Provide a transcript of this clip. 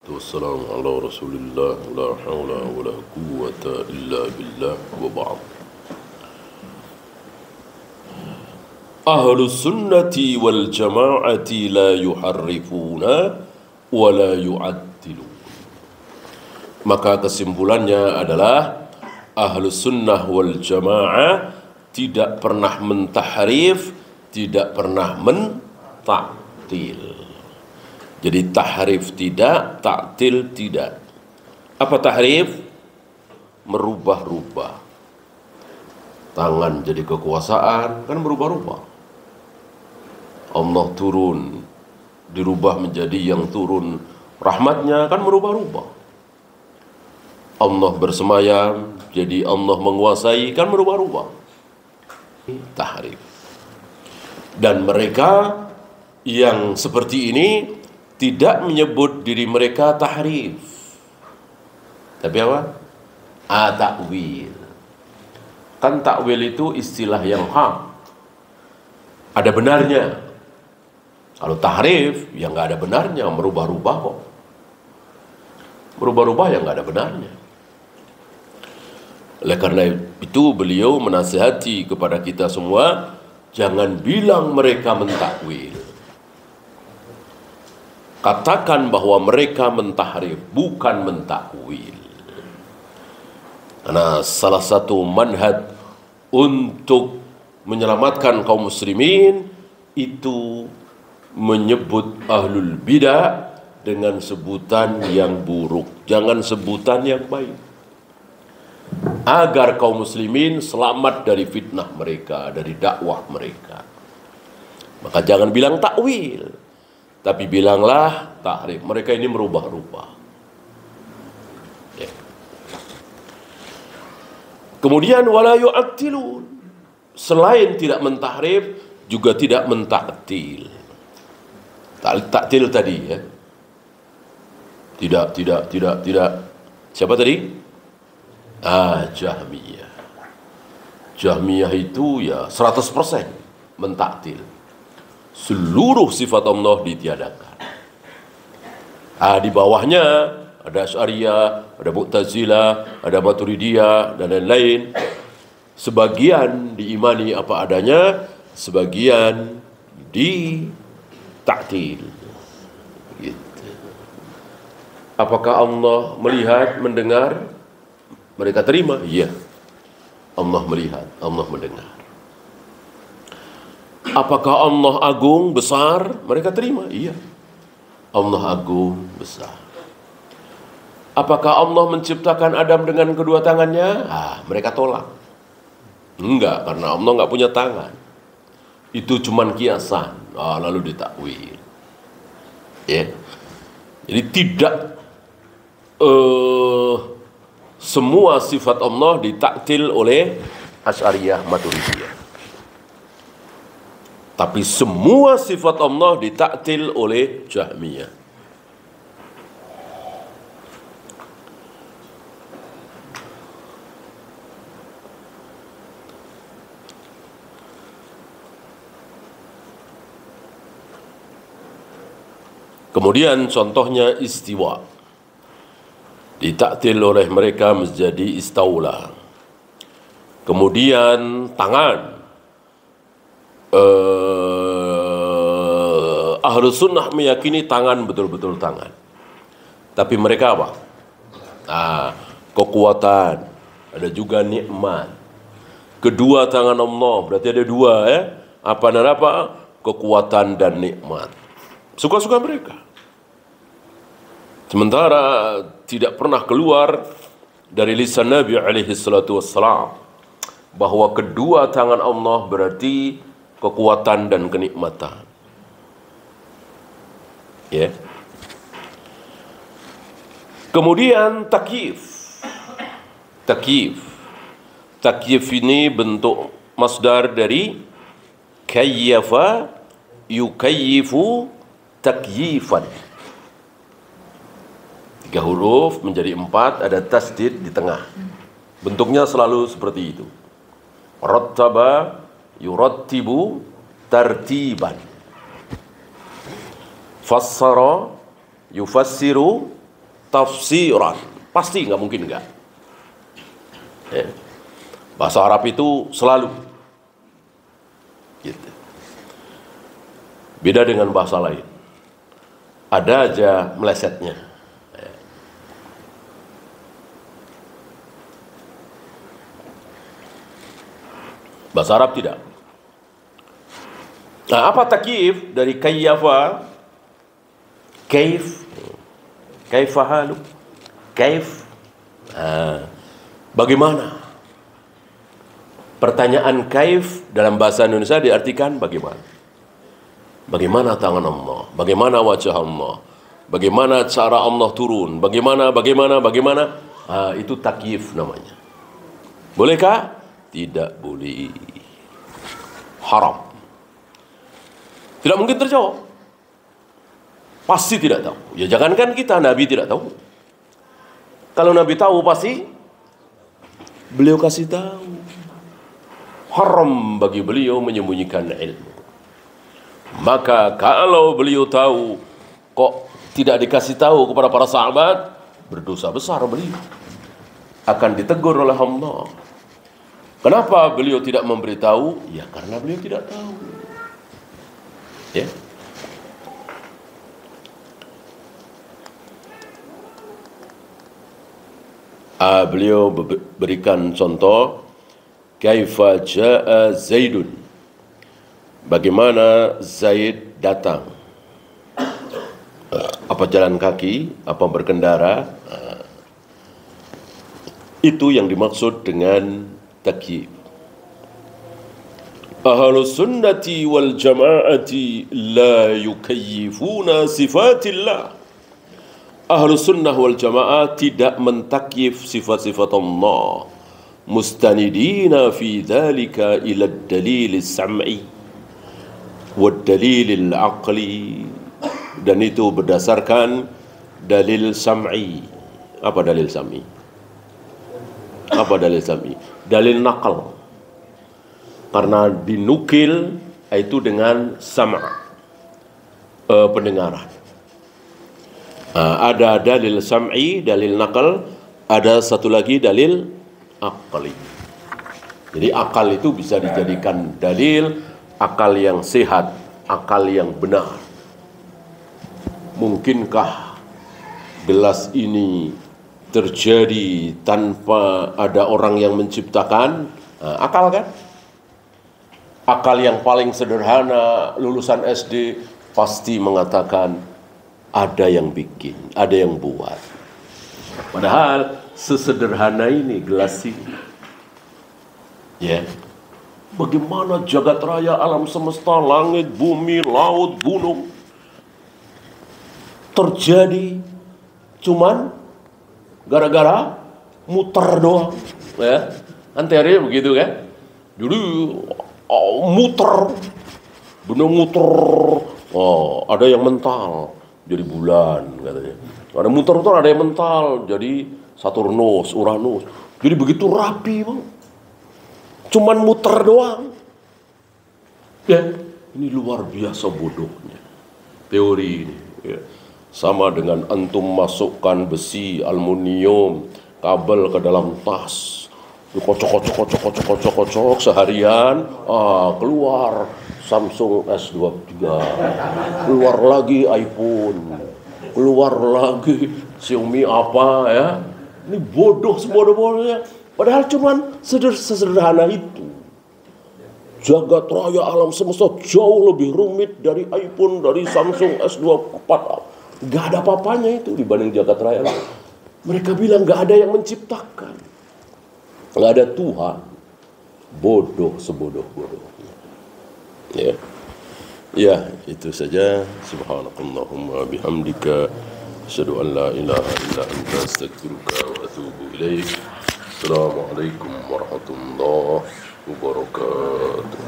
Wassalamu ala rasulillah la hawla wa la quwwata illa billah wa ba'd. Ahlus sunnati wal jama'ati la yuharrifuna wa la yu'addilun. Maka kesimpulannya adalah ahlus sunnah wal jama'ah tidak pernah mentahrif, tidak pernah mentaktil. Jadi tahrif tidak, taktil tidak. Apa tahrif? Merubah-rubah. Tangan jadi kekuasaan, kan berubah-rubah. Allah turun, dirubah menjadi yang turun rahmatnya, kan merubah-rubah. Allah bersemayam, jadi Allah menguasai, kan merubah-rubah. Tahrif. Dan mereka yang seperti ini tidak menyebut diri mereka tahrif, tapi apa? Takwil. Kan takwil itu istilah yang hak, ada benarnya. Kalau tahrif, ya nggak ada benarnya, merubah-rubah kok. Merubah-rubah ya nggak ada benarnya. Oleh karena itu beliau menasihati kepada kita semua, jangan bilang mereka mentakwil. Katakan bahwa mereka mentahrif, bukan mentakwil. Karena salah satu manhaj untuk menyelamatkan kaum muslimin itu menyebut ahlul bidah dengan sebutan yang buruk, jangan sebutan yang baik. Agar kaum muslimin selamat dari fitnah mereka, dari dakwah mereka. Maka jangan bilang takwil, tapi bilanglah tahrif. Mereka ini merubah-rubah. Ya. Kemudian wala yu'attilun. Selain tidak mentahrif, juga tidak mentaktil. Taktil tadi ya. Tidak. Siapa tadi? Jahmiyah. Jahmiyah itu ya 100% mentaktil. Seluruh sifat Allah ditiadakan. Di bawahnya ada Asy'ariyah, ada Mu'tazilah, ada Maturidiyah, dan lain-lain. Sebagian diimani apa adanya, sebagian ditaktil. Gitu. Apakah Allah melihat, mendengar? Mereka terima? Iya. Allah melihat, Allah mendengar. Apakah Allah agung, besar? Mereka terima? Iya. Allah agung, besar. Apakah Allah menciptakan Adam dengan kedua tangannya? Mereka tolak. Enggak, karena Allah enggak punya tangan. Itu cuman kiasan. Lalu ditakwil. Ya. Jadi tidak semua sifat Allah ditaktil oleh Asy'ariyah, Maturidiyah. Tapi semua sifat Allah ditaktil oleh Jahmiyah. Kemudian contohnya istiwa. Ditaktil oleh mereka menjadi istaula. Kemudian tangan. Ahlus sunnah meyakini tangan betul-betul tangan. Tapi mereka apa? Kekuatan. Ada juga nikmat. Kedua tangan Allah, berarti ada dua ya. Apa dan apa? Kekuatan dan nikmat. Suka-suka mereka. Sementara tidak pernah keluar dari lisan Nabi alaihi salatu wassalam bahwa kedua tangan Allah berarti kekuatan dan kenikmatan. Ya. Kemudian takyif. Takyif ini bentuk masdar dari kayyafa yukayyifu takyifan. 3 huruf menjadi 4, ada tasdid di tengah. Bentuknya selalu seperti itu. Rattaba yurattibu tartiban. Fassara yufassiru tafsiran. Pasti, nggak mungkin nggak. Ya. Bahasa Arab itu selalu gitu. Beda dengan bahasa lain. Ada aja melesetnya. Ya. Bahasa Arab tidak. Nah, apa takyif dari kayyafa? Kaif, kaifa halu, kaif. Bagaimana? Pertanyaan kaif dalam bahasa Indonesia diartikan bagaimana? Bagaimana tangan Allah? Bagaimana wajah Allah? Bagaimana cara Allah turun? Bagaimana? Itu takyif namanya. Bolehkah? Tidak boleh. Haram. Tidak mungkin terjawab. Pasti tidak tahu. Ya jangankan kita, Nabi tidak tahu. Kalau Nabi tahu pasti beliau kasih tahu. Haram bagi beliau menyembunyikan ilmu. Maka kalau beliau tahu kok tidak dikasih tahu kepada para sahabat, berdosa besar beliau. Akan ditegur oleh Allah. Kenapa beliau tidak memberitahu? Ya karena beliau tidak tahu. Ya. Beliau berikan contoh kaifa jaa Zaidun, bagaimana Zaid datang, apa jalan kaki, apa berkendara. Itu yang dimaksud dengan takyif. Ahlus sunnati wal jamaati la yukayyifuna sifatillah. Ahlus sunnah wal jamaah tidak mentakyif sifat-sifat Allah. Mustanidina fi dhalika ila dalil sam'i wad dalil aqli. Dan itu berdasarkan dalil sam'i. Apa dalil sam'i? Apa dalil sam'i? Dalil nakal. Karena dinukil itu dengan sama, pendengaran. Ada dalil sam'i, dalil nakal, ada satu lagi dalil akali. Jadi akal itu bisa dijadikan dalil, akal yang sehat, akal yang benar. Mungkinkah gelas ini terjadi tanpa ada orang yang menciptakan? Akal kan? Akal yang paling sederhana, lulusan SD pasti mengatakan ada yang bikin, ada yang buat. Padahal sesederhana ini gelas ini. Ya. Bagaimana jagat raya, alam semesta, langit, bumi, laut, gunung terjadi cuman gara-gara muter doang, ya. Anterior begitu kan? Dulu muter, bener muter. Oh, ada yang mental jadi bulan katanya. Ada muter-muter, ada yang mental jadi Saturnus, Uranus. Jadi begitu rapi, Bang. Cuman muter doang. Ya, ini luar biasa bodohnya teori ini. Ya. Sama dengan antum masukkan besi, aluminium, kabel ke dalam tas, dikocok seharian, keluar Samsung S23, keluar lagi iPhone, keluar lagi Xiaomi apa ya. Ini bodoh sebodoh-bodohnya. Padahal cuman sesederhana itu. Jagat raya alam semesta jauh lebih rumit dari iPhone, dari Samsung S24. Gak ada apa-apanya itu dibanding jagat raya. Mereka bilang gak ada yang menciptakan, gak ada Tuhan. Bodoh sebodoh-bodohnya. Ya. Ya, itu saja. Subhanakallahumma bihamdika asyhadu an la ilaha illa anta astaghfiruka wa atubu ilaik. Assalamualaikum warahmatullahi wabarakatuh.